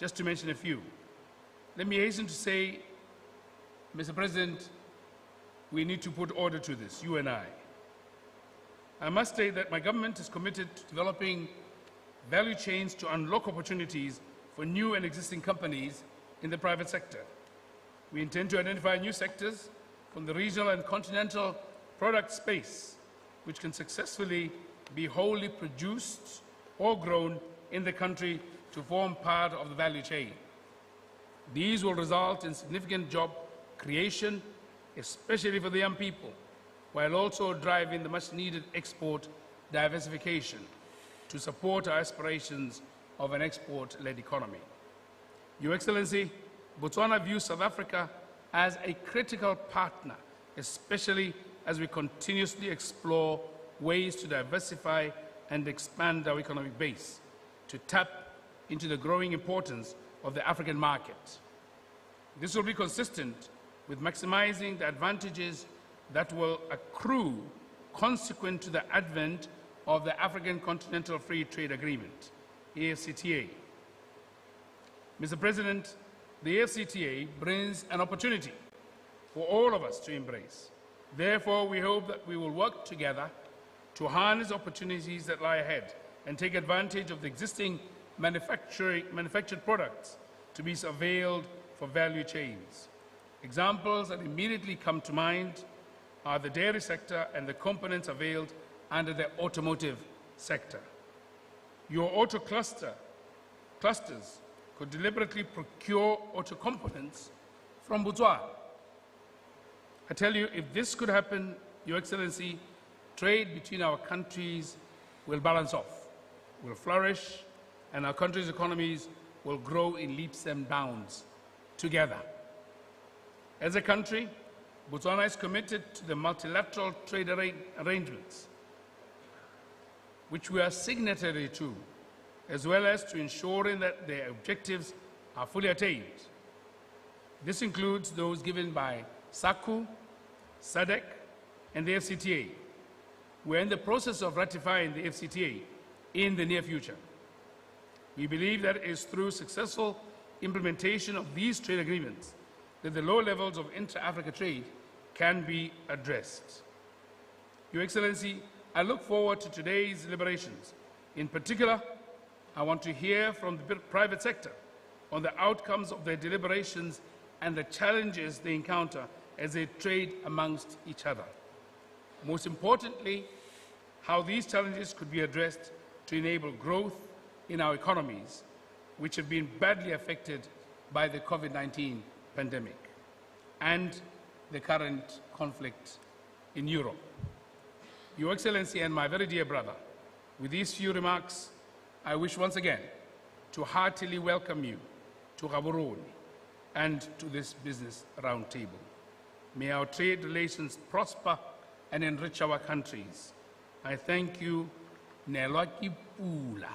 just to mention a few. Let me hasten to say, Mr. President, we need to put order to this, you and I. I must say that my government is committed to developing value chains to unlock opportunities for new and existing companies in the private sector. We intend to identify new sectors from the regional and continental product space, which can successfully be wholly produced or grown in the country to form part of the value chain. These will result in significant job creation, especially for the young people, while also driving the much-needed export diversification to support our aspirations of an export-led economy. Your Excellency, Botswana views South Africa as a critical partner, especially as we continuously explore ways to diversify and expand our economic base, to tap into the growing importance of the African market. This will be consistent with maximizing the advantages that will accrue consequent to the advent of the African Continental Free Trade Agreement, AfCFTA. Mr. President, the AfCFTA brings an opportunity for all of us to embrace. Therefore, we hope that we will work together to harness opportunities that lie ahead and take advantage of the existing manufactured products to be availed for value chains. Examples that immediately come to mind are the dairy sector and the components availed under the automotive sector. Your auto clusters could deliberately procure auto components from Botswana. I tell you, if this could happen, Your Excellency, trade between our countries will balance off, will flourish, and our countries' economies will grow in leaps and bounds together. As a country, Botswana is committed to the multilateral trade arrangements, which we are signatory to, as well as to ensuring that their objectives are fully attained. This includes those given by SACU, SADC, and the AfCFTA. We are in the process of ratifying the AfCFTA in the near future. We believe that it is through successful implementation of these trade agreements that the low levels of intra-Africa trade can be addressed. Your Excellency, I look forward to today's deliberations. In particular, I want to hear from the private sector on the outcomes of their deliberations and the challenges they encounter as they trade amongst each other. Most importantly, how these challenges could be addressed to enable growth in our economies, which have been badly affected by the COVID-19 pandemic and the current conflict in Europe. Your Excellency and my very dear brother, with these few remarks, I wish once again to heartily welcome you to Gaborone and to this business roundtable. May our trade relations prosper and enrich our countries. I thank you, Nelwaki Pula.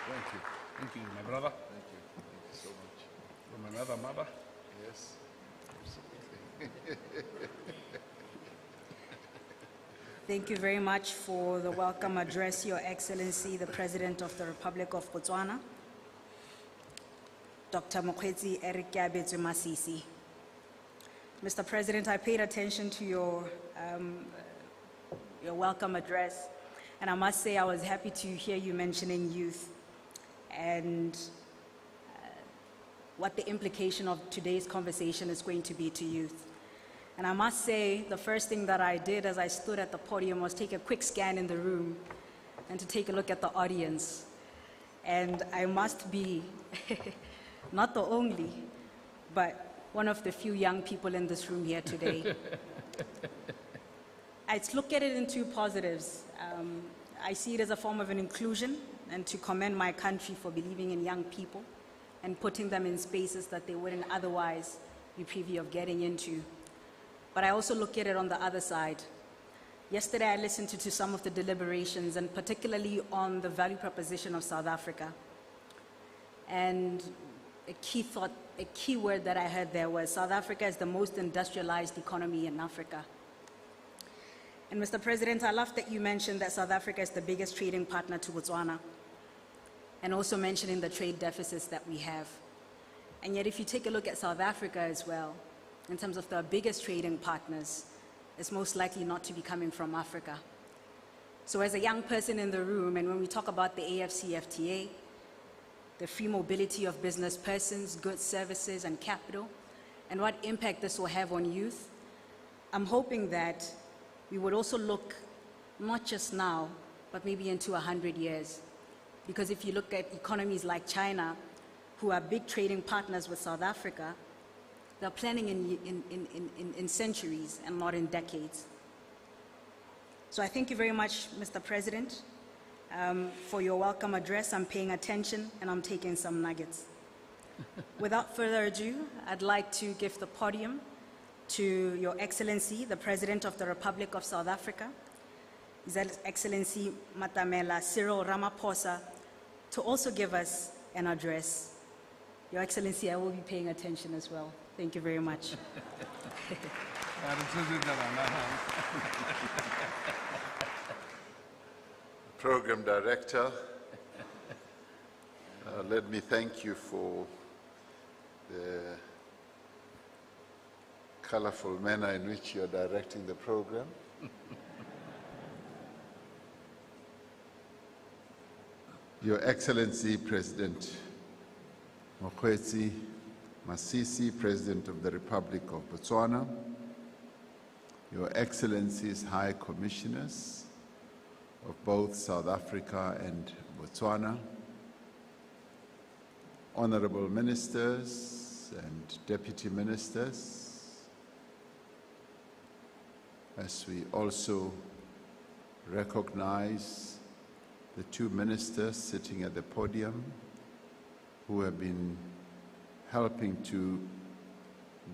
Thank you. Thank you, my brother. Thank you. Thank you so much. From another mother. Yes, absolutely. Thank you very much for the welcome address, Your Excellency, the President of the Republic of Botswana, Dr. Mokgweetsi Eric Masisi. Mr. President, I paid attention to your welcome address, and I must say I was happy to hear you mentioning youth and what the implication of today's conversation is going to be to youth. And I must say, the first thing that I did as I stood at the podium was take a quick scan in the room and to take a look at the audience. And I must be not the only, but one of the few young people in this room here today. I look at it in two positives. I see it as a form of an inclusion and to commend my country for believing in young people and putting them in spaces that they wouldn't otherwise be privy of getting into. But I also look at it on the other side. Yesterday I listened to some of the deliberations, and particularly on the value proposition of South Africa. And a key word that I heard there was South Africa is the most industrialized economy in Africa. And Mr. President, I love that you mentioned that South Africa is the biggest trading partner to Botswana, and also mentioning the trade deficits that we have. And yet, if you take a look at South Africa as well, in terms of the biggest trading partners, it's most likely not to be coming from Africa. So as a young person in the room, and when we talk about the AfCFTA, the free mobility of business persons, goods, services, and capital, and what impact this will have on youth, I'm hoping that we would also look not just now, but maybe into 100 years. Because if you look at economies like China, who are big trading partners with South Africa, they're planning in centuries and not in decades. So I thank you very much, Mr. President, for your welcome address. I'm paying attention and I'm taking some nuggets. Without further ado, I'd like to give the podium to Your Excellency, the President of the Republic of South Africa, His Excellency Matamela Cyril Ramaphosa, to also give us an address. Your Excellency, I will be paying attention as well. Thank you very much. Program Director, let me thank you for the colorful manner in which you're directing the program. Your Excellency President Mokgweetsi Masisi, President of the Republic of Botswana, Your Excellencies High Commissioners of both South Africa and Botswana, Honorable Ministers and Deputy Ministers, as we also recognize the two ministers sitting at the podium who have been helping to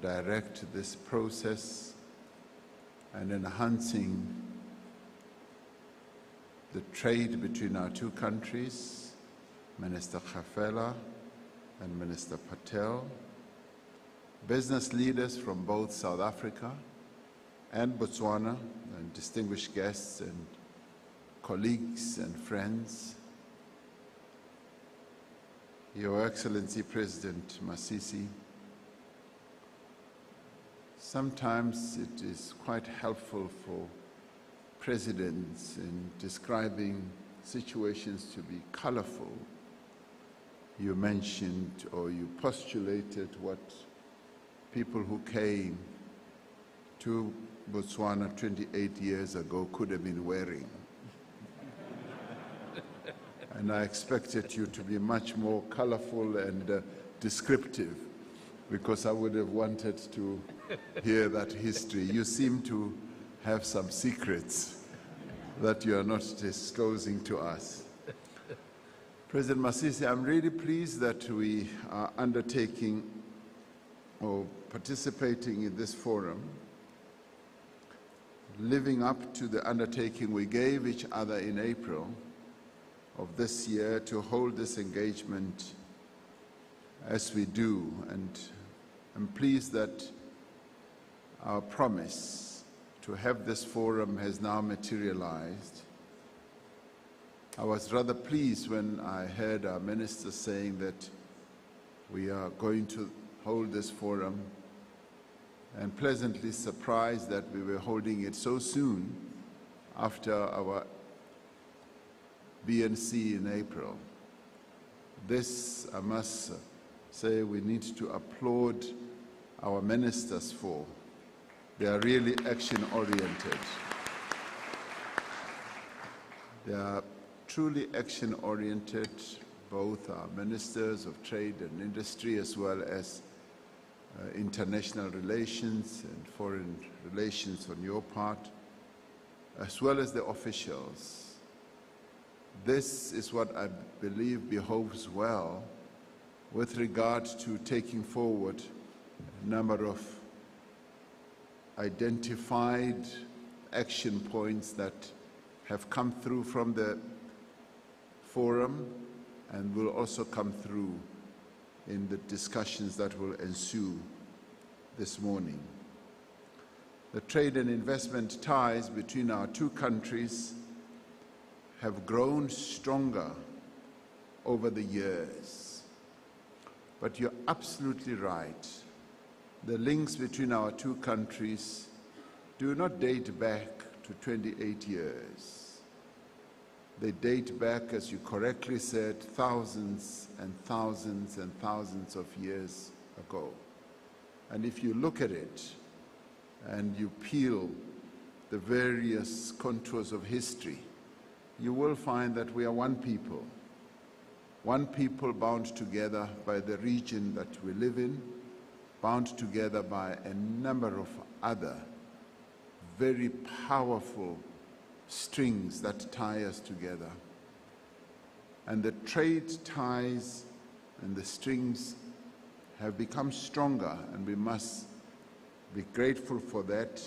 direct this process and enhancing the trade between our two countries, Minister Khafela and Minister Patel, business leaders from both South Africa and Botswana, and distinguished guests and colleagues and friends, Your Excellency President Masisi, sometimes it is quite helpful for presidents in describing situations to be colorful. You mentioned or you postulated what people who came to Botswana 28 years ago could have been wearing. And I expected you to be much more colorful and descriptive, because I would have wanted to hear that history. You seem to have some secrets that you are not disclosing to us. President Masisi, I'm really pleased that we are undertaking or participating in this forum, living up to the undertaking we gave each other in April of this year to hold this engagement as we do. And I'm pleased that our promise to have this forum has now materialized. I was rather pleased when I heard our minister saying that we are going to hold this forum, and pleasantly surprised that we were holding it so soon after our BNC in April. This, I must say, we need to applaud our ministers for. They are really action-oriented. They are truly action-oriented, both our ministers of trade and industry, as well as international relations and foreign relations on your part, as well as the officials. This is what I believe behoves well with regard to taking forward a number of identified action points that have come through from the forum and will also come through in the discussions that will ensue this morning. The trade and investment ties between our two countries have grown stronger over the years. But you're absolutely right. The links between our two countries do not date back to 28 years. They date back, as you correctly said, thousands and thousands and thousands of years ago. And if you look at it and you peel the various contours of history, you will find that we are one people bound together by the region that we live in, bound together by a number of other very powerful strings that tie us together. And the trade ties and the strings have become stronger, and we must be grateful for that,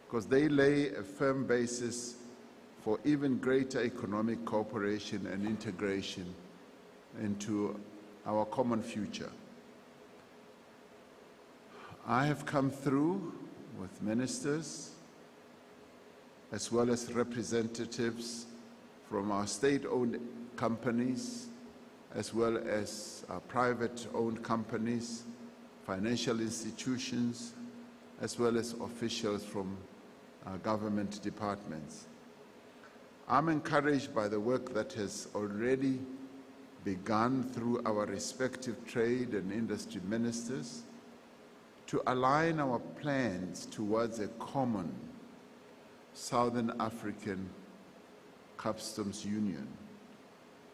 because they lay a firm basis for even greater economic cooperation and integration into our common future. I have come through with ministers as well as representatives from our state-owned companies, as well as our private-owned companies, financial institutions, as well as officials from our government departments. I'm encouraged by the work that has already begun through our respective trade and industry ministers to align our plans towards a common Southern African Customs Union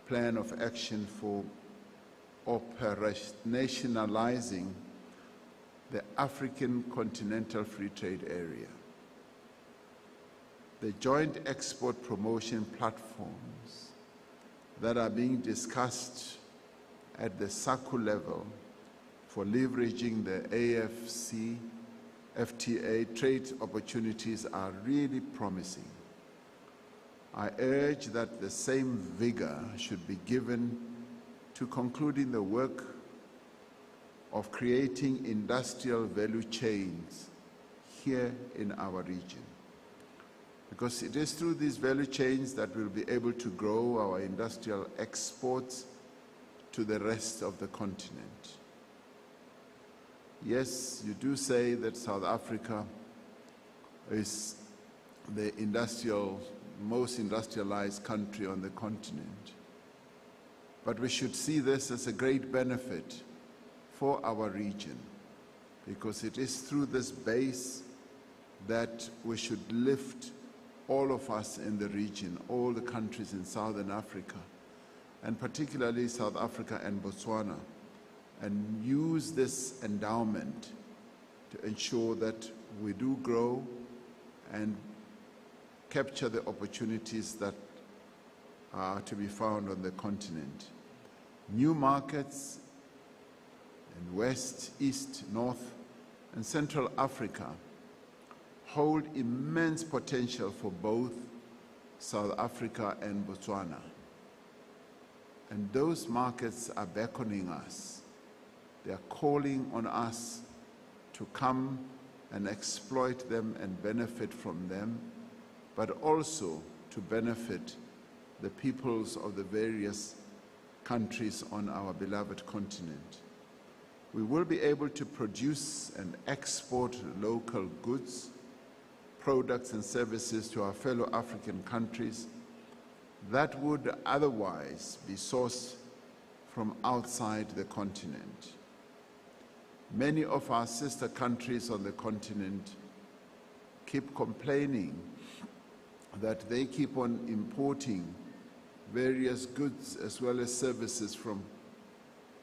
plan of action for operationalizing the African Continental Free Trade Area. The joint export promotion platforms that are being discussed at the SACU level for leveraging the AFC, FTA trade opportunities are really promising. I urge that the same vigor should be given to concluding the work of creating industrial value chains here in our region. Because it is through these value chains that we'll be able to grow our industrial exports to the rest of the continent. Yes, you do say that South Africa is the most industrialized country on the continent. But we should see this as a great benefit for our region, because it is through this base that we should lift all of us in the region, all the countries in Southern Africa, and particularly South Africa and Botswana, and use this endowment to ensure that we do grow and capture the opportunities that are to be found on the continent. New markets in West, East, North, and Central Africa hold immense potential for both South Africa and Botswana. And those markets are beckoning us. They are calling on us to come and exploit them and benefit from them, but also to benefit the peoples of the various countries on our beloved continent. We will be able to produce and export local goods, products and services to our fellow African countries that would otherwise be sourced from outside the continent. Many of our sister countries on the continent keep complaining that they keep on importing various goods as well as services from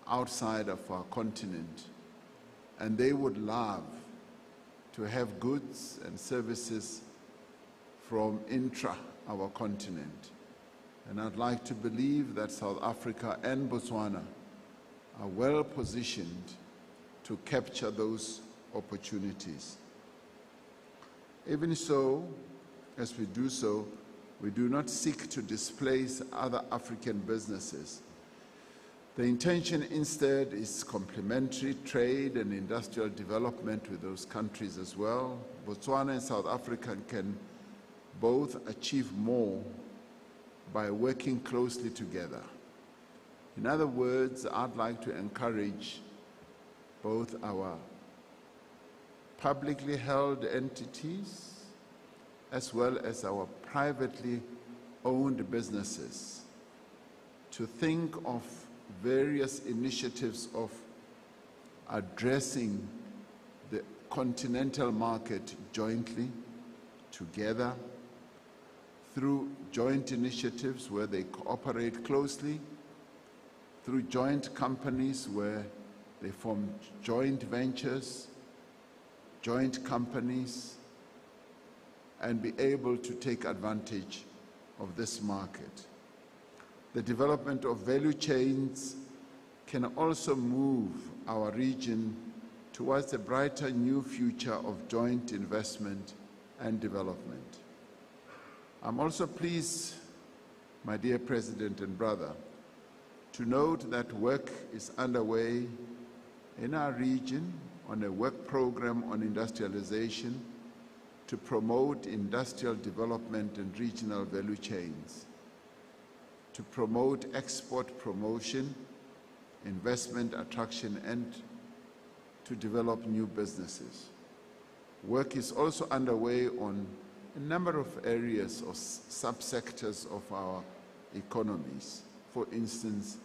outside of our continent, and they would love to have goods and services from our continent. And I'd like to believe that South Africa and Botswana are well positioned to capture those opportunities. Even so, as we do so, we do not seek to displace other African businesses, The intention instead is complementary trade and industrial development with those countries as well. Botswana and South Africa can both achieve more by working closely together. In other words, I'd like to encourage both our publicly held entities as well as our privately owned businesses to think of various initiatives of addressing the continental market jointly, together, through joint initiatives where they cooperate closely, through joint companies where they form joint ventures, joint companies, and be able to take advantage of this market. The development of value chains can also move our region towards a brighter new future of joint investment and development. I'm also pleased, my dear President and brother, to note that work is underway in our region on a work program on industrialization to promote industrial development and regional value chains, to promote export promotion, investment attraction, and to develop new businesses. Work is also underway on a number of areas or subsectors of our economies. For instance,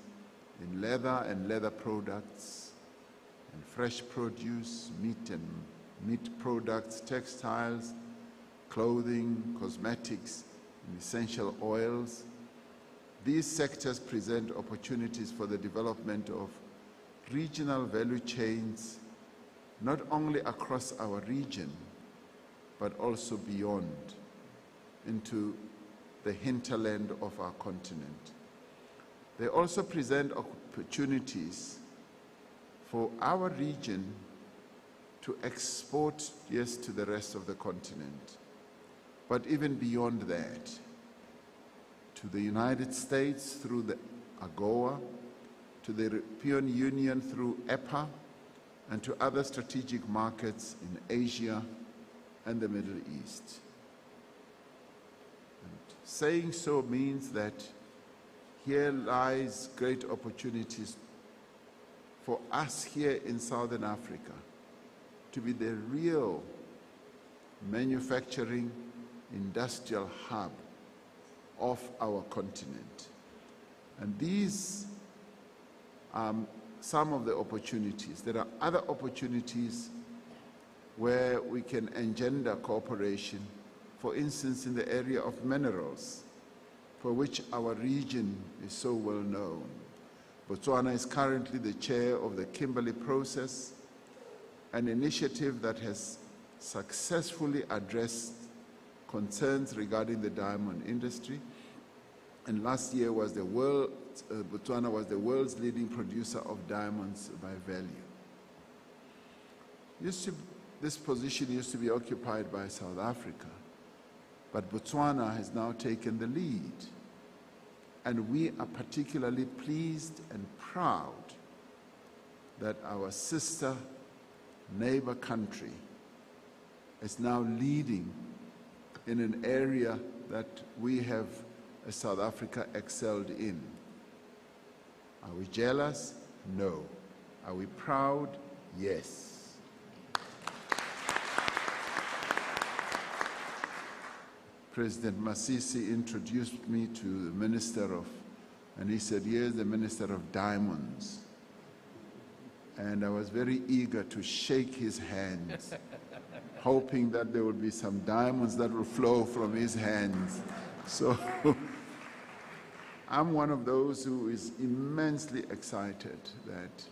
in leather and leather products, and fresh produce, meat and meat products, textiles, clothing, cosmetics, and essential oils. These sectors present opportunities for the development of regional value chains, not only across our region, but also beyond, into the hinterland of our continent. They also present opportunities for our region to export, yes, to the rest of the continent, but even beyond that, to the United States through the AGOA, to the European Union through EPA, and to other strategic markets in Asia and the Middle East. And saying so means that here lies great opportunities for us here in Southern Africa to be the real manufacturing industrial hub of our continent. And these are some of the opportunities. There are other opportunities where we can engender cooperation, for instance, in the area of minerals, for which our region is so well known. Botswana is currently the chair of the Kimberley process, an initiative that has successfully addressed concerns regarding the diamond industry. And last year was Botswana was the world's leading producer of diamonds by value. This position used to be occupied by South Africa, but Botswana has now taken the lead. And we are particularly pleased and proud that our sister neighbor country is now leading in an area that we have, as South Africa, excelled in. Are we jealous? No. Are we proud? Yes. President Masisi introduced me to the Minister of, and he said, here's the Minister of Diamonds. And I was very eager to shake his hands, hoping that there would be some diamonds that will flow from his hands. So I'm one of those who is immensely excited that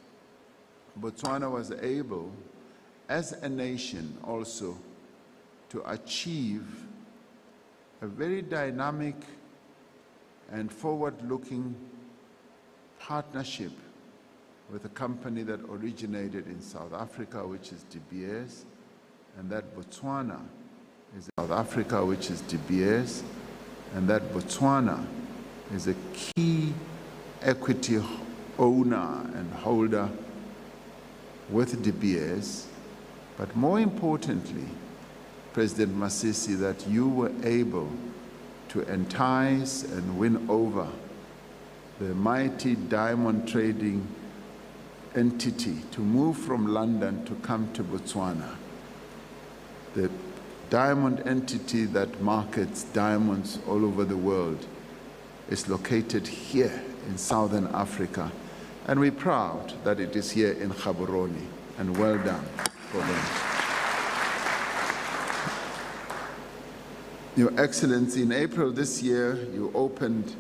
Botswana was able, as a nation also, to achieve a very dynamic and forward-looking partnership with a company that originated in South Africa, which is De Beers, and that Botswana is South Africa, which is De Beers, and that Botswana is a key equity owner and holder with De Beers, but more importantly, President Masisi, that you were able to entice and win over the mighty diamond trading entity to move from London to come to Botswana. The diamond entity that markets diamonds all over the world is located here in Southern Africa, and we're proud that it is here in Gaborone, and well done for them. Your Excellency, in April this year, you opened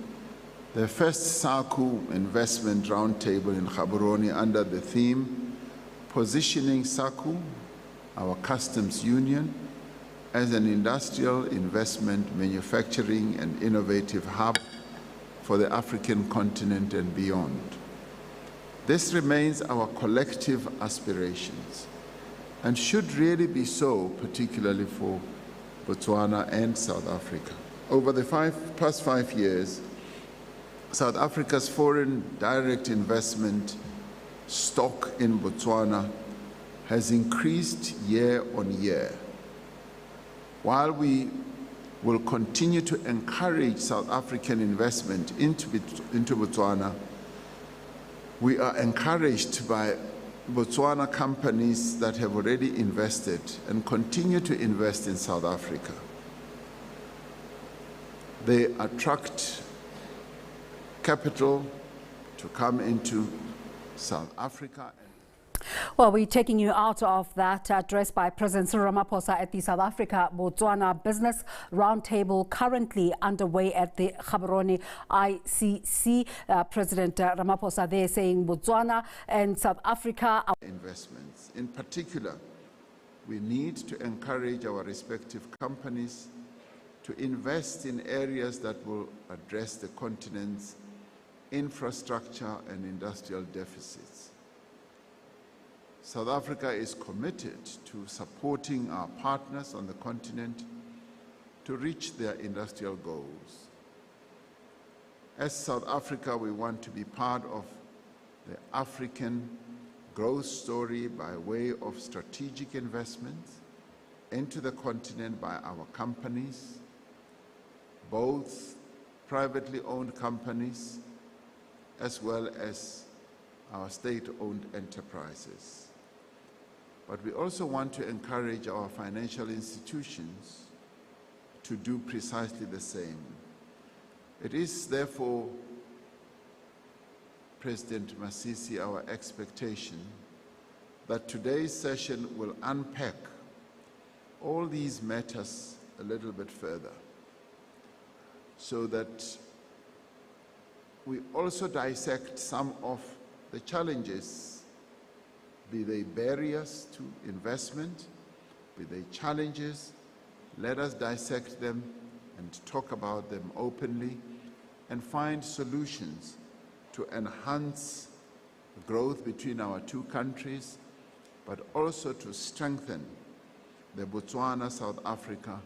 the first SACU investment roundtable in Gaborone under the theme, Positioning SACU, our customs union, as an industrial investment, manufacturing and innovative hub for the African continent and beyond. This remains our collective aspirations and should really be so, particularly for Botswana and South Africa. Over the past 5 years, South Africa's foreign direct investment stock in Botswana has increased year on year. While we will continue to encourage South African investment into Botswana, we are encouraged by Botswana companies that have already invested and continue to invest in South Africa. They attract capital to come into South Africa. Well, we're taking you out of that address by President Cyril Ramaphosa at the South Africa-Botswana Business Roundtable currently underway at the Gaborone ICC. President Ramaphosa there saying Botswana and South Africa are investments. In particular, we need to encourage our respective companies to invest in areas that will address the continent's infrastructure and industrial deficits. South Africa is committed to supporting our partners on the continent to reach their industrial goals. As South Africa, we want to be part of the African growth story by way of strategic investments into the continent by our companies, both privately owned companies as well as our state-owned enterprises. But we also want to encourage our financial institutions to do precisely the same. It is therefore, President Masisi, our expectation that today's session will unpack all these matters a little bit further, so that we also dissect some of the challenges, be they barriers to investment, be they challenges. Let us dissect them and talk about them openly and find solutions to enhance growth between our two countries, but also to strengthen the Botswana-South Africa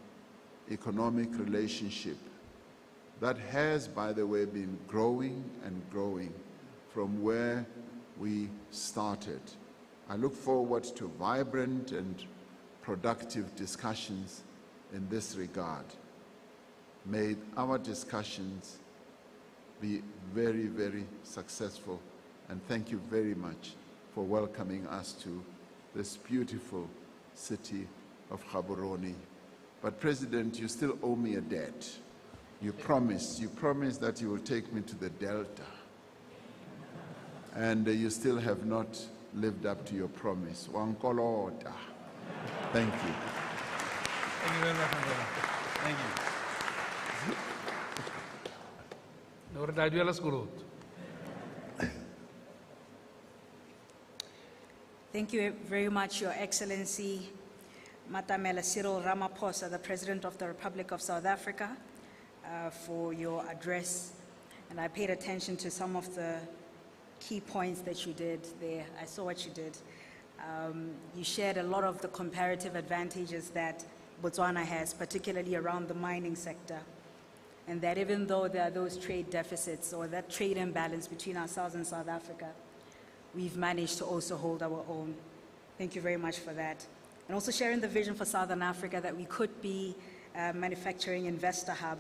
economic relationship that has, by the way, been growing and growing from where we started. I look forward to vibrant and productive discussions in this regard. May our discussions be very, very successful, and thank you very much for welcoming us to this beautiful city of Gaborone. But President, you still owe me a debt. You promised that you will take me to the Delta, and you still have not lived up to your promise. Wankolota. Thank you. Thank you very much, Mandela. Thank you. Thank you very much, Your Excellency, Matamela Cyril Ramaphosa, the President of the Republic of South Africa, for your address. And I paid attention to some of the key points that you did there. I saw what you did. You shared a lot of the comparative advantages that Botswana has, particularly around the mining sector. and that even though there are those trade deficits or that trade imbalance between ourselves and South Africa, we've managed to also hold our own. Thank you very much for that. And also sharing the vision for Southern Africa that we could be a manufacturing investor hub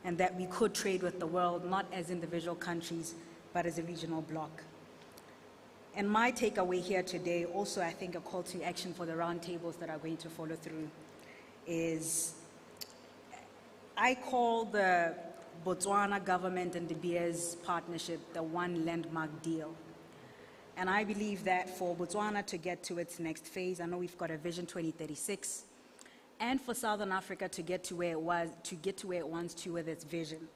and that we could trade with the world, not as individual countries, but as a regional bloc. And my takeaway here today, also I think a call to action for the roundtables that are going to follow through, is I call the Botswana government and De Beers partnership the one landmark deal. And I believe that for Botswana to get to its next phase, I know we've got a Vision 2036, and for Southern Africa to get to where it wants to with its vision,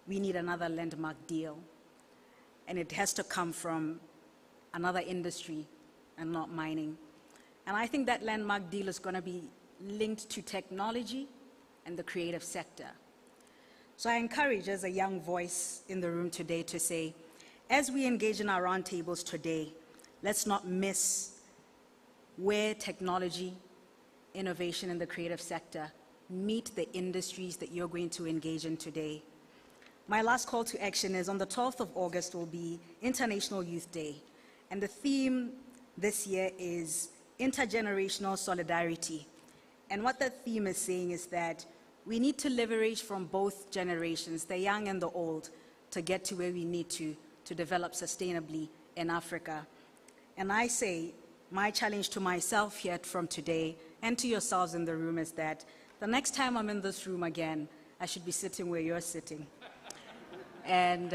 we need another landmark deal. And it has to come from another industry and not mining. And I think that landmark deal is going to be linked to technology and the creative sector. So I encourage, as a young voice in the room today, to say, as we engage in our roundtables today, let's not miss where technology, innovation, and the creative sector meet the industries that you're going to engage in today. My last call to action is on the 12th of August will be International Youth Day. And the theme this year is intergenerational solidarity. And what that theme is saying is that we need to leverage from both generations, the young and the old, to get to where we need to develop sustainably in Africa. And I say, my challenge to myself here from today and to yourselves in the room is that the next time I'm in this room again, I should be sitting where you're sitting. And,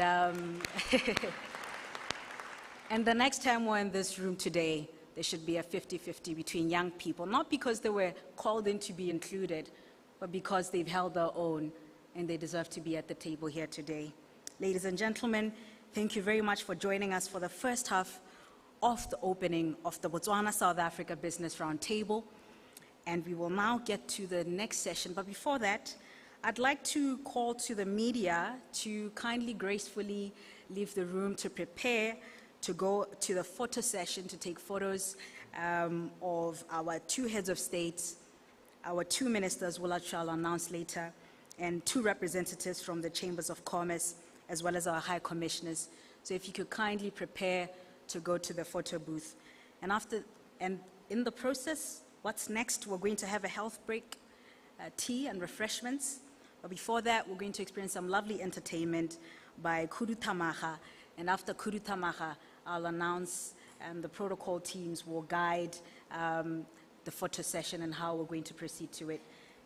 and the next time we're in this room today, there should be a 50-50 between young people, not because they were called in to be included, but because they've held their own and they deserve to be at the table here today. Ladies and gentlemen, thank you very much for joining us for the first half of the opening of the Botswana South Africa Business Roundtable. And we will now get to the next session. But before that, I'd like to call to the media to kindly, gracefully leave the room to prepare to go to the photo session to take photos of our two heads of states, our two ministers, which I'll announce later, and two representatives from the Chambers of Commerce, as well as our high commissioners. So if you could kindly prepare to go to the photo booth. And in the process, what's next? We're going to have a health break, tea and refreshments. But before that, we're going to experience some lovely entertainment by Kudu Tamaha. And after Kudu Tamaha, I'll announce, and the protocol teams will guide the photo session and how we're going to proceed to it.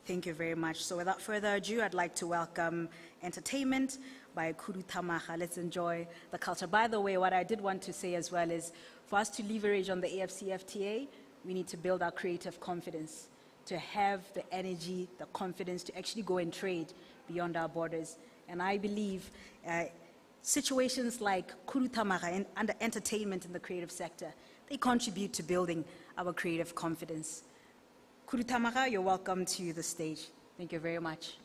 Thank you very much. So without further ado, I'd like to welcome entertainment by Kudu Tamaha. Let's enjoy the culture. By the way, what I did want to say as well is, for us to leverage on the AFCFTA, we need to build our creative confidence, to have the energy, the confidence to actually go and trade beyond our borders. And I believe situations like Kudu Tamaha and entertainment in the creative sector, they contribute to building our creative confidence. Kudu Tamaha, you're welcome to the stage. Thank you very much.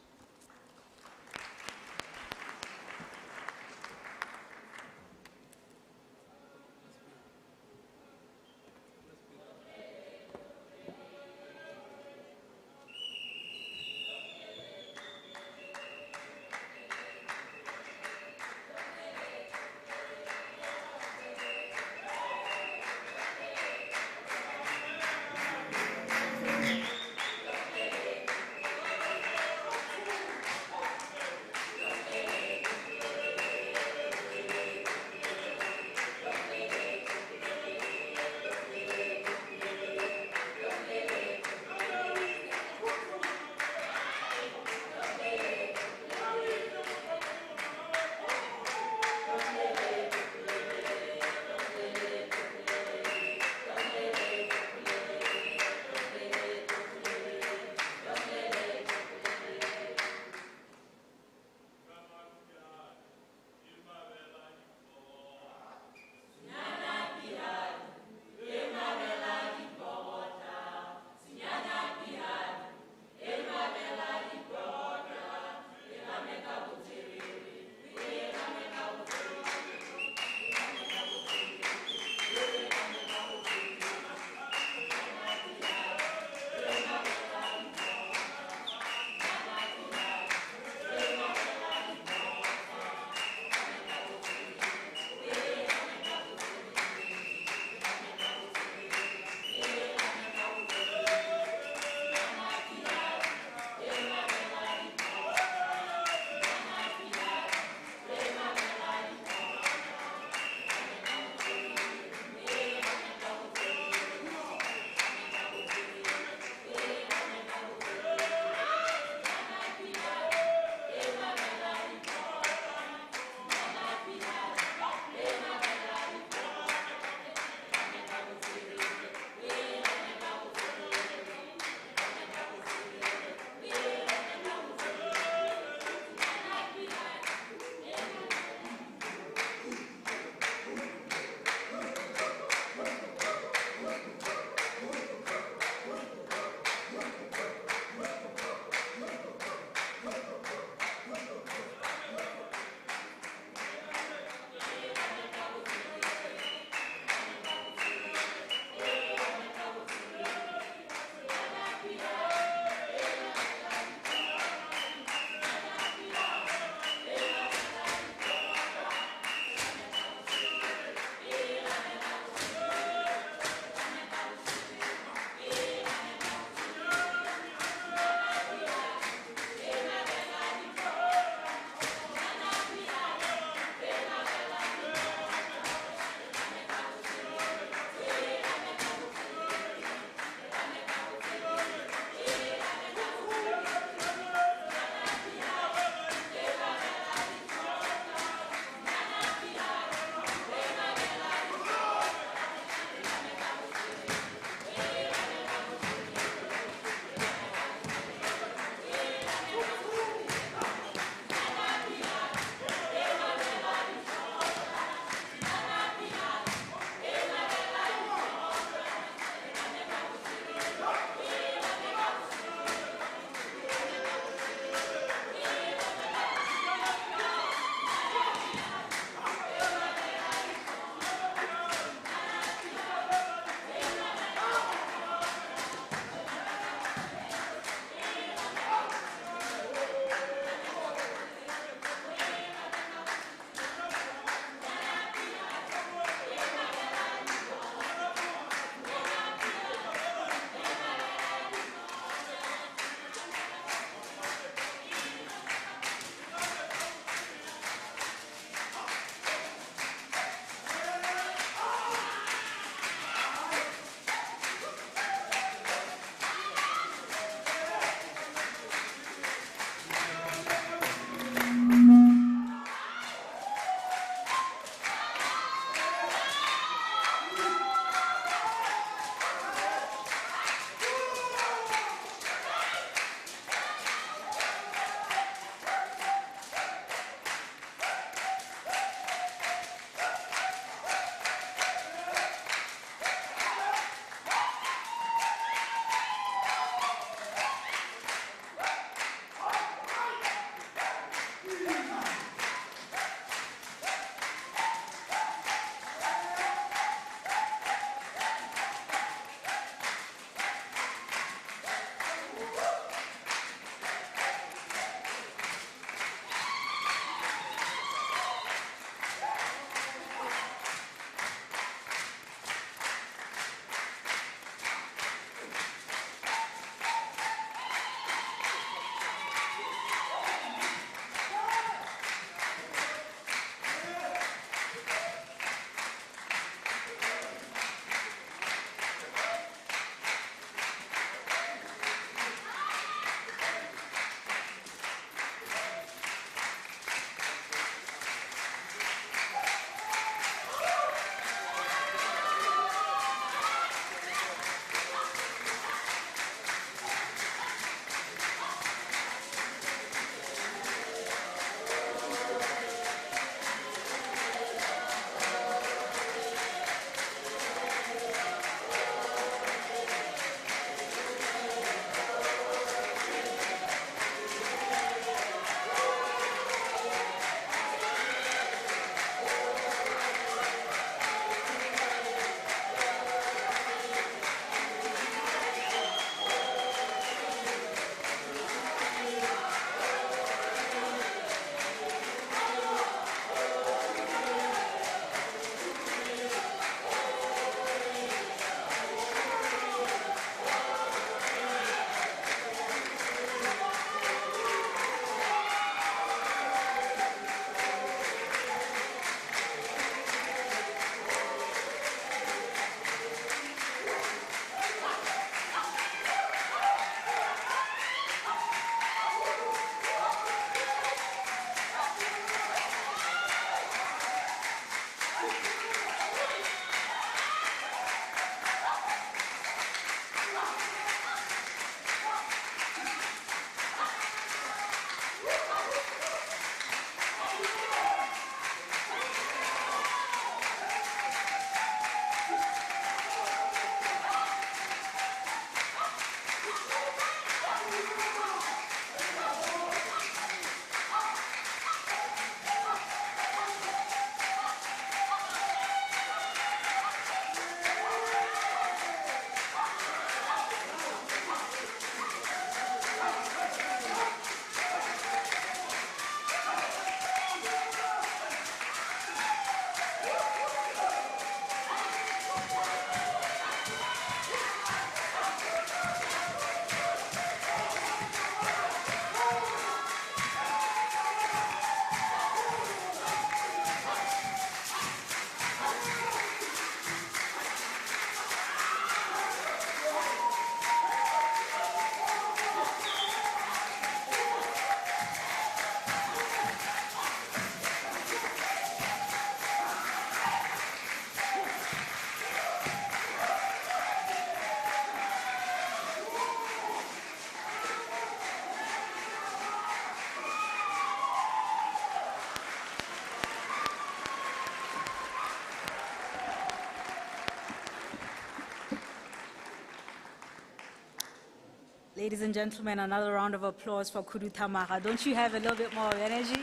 Ladies and gentlemen, another round of applause for Kudu Tamaga. Don't you have a little bit more energy?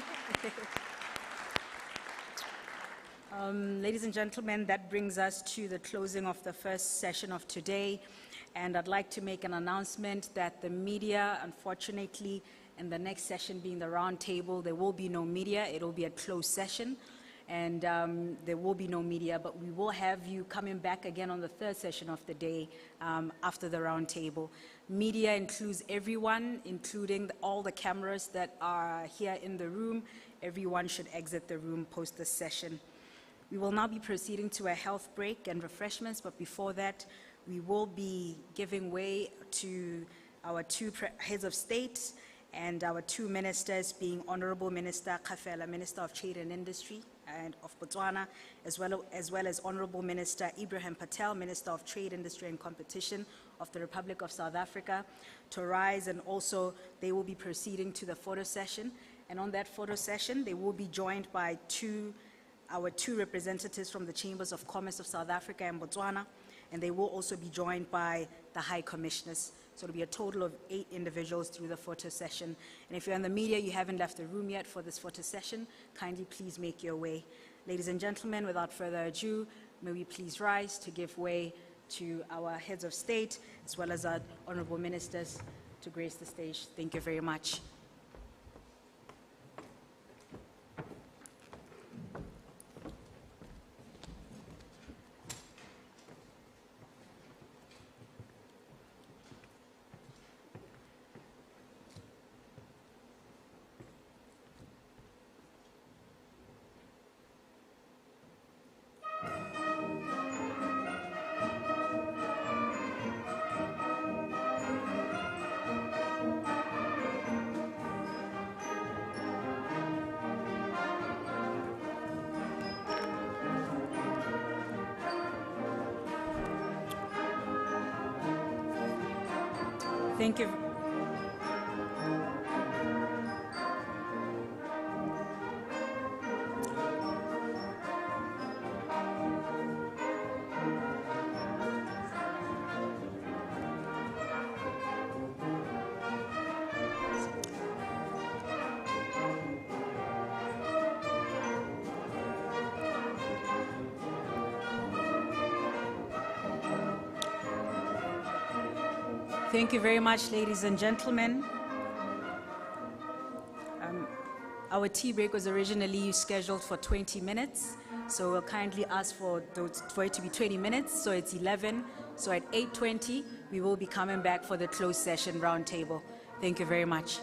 Ladies and gentlemen, that brings us to the closing of the first session of today. And I'd like to make an announcement that the media, unfortunately, in the next session being the round table, there will be no media. It will be a closed session. And there will be no media, but we will have you coming back again on the third session of the day after the round table. Media includes everyone, including all the cameras that are here in the room. Everyone should exit the room post this session. We will now be proceeding to a health break and refreshments, but before that, we will be giving way to our two heads of state and our two ministers, being Honorable Minister Kafela, Minister of Trade and Industry and of Botswana, as well as Honorable Minister Ibrahim Patel, Minister of Trade, Industry and Competition of the Republic of South Africa, to rise, and also they will be proceeding to the photo session. And on that photo session, they will be joined by our two representatives from the Chambers of Commerce of South Africa and Botswana, and they will also be joined by the High Commissioners. So it'll be a total of 8 individuals through the photo session. And if you're in the media, you haven't left the room yet for this photo session, kindly please make your way. Ladies and gentlemen, without further ado, may we please rise to give way to our heads of state, as well as our honorable ministers, to grace the stage. Thank you very much. Thank you. Thank you very much, ladies and gentlemen. Our tea break was originally scheduled for 20 minutes, so we'll kindly ask for it to be 20 minutes, so it's 11. So at 8:20, we will be coming back for the closed session roundtable. Thank you very much.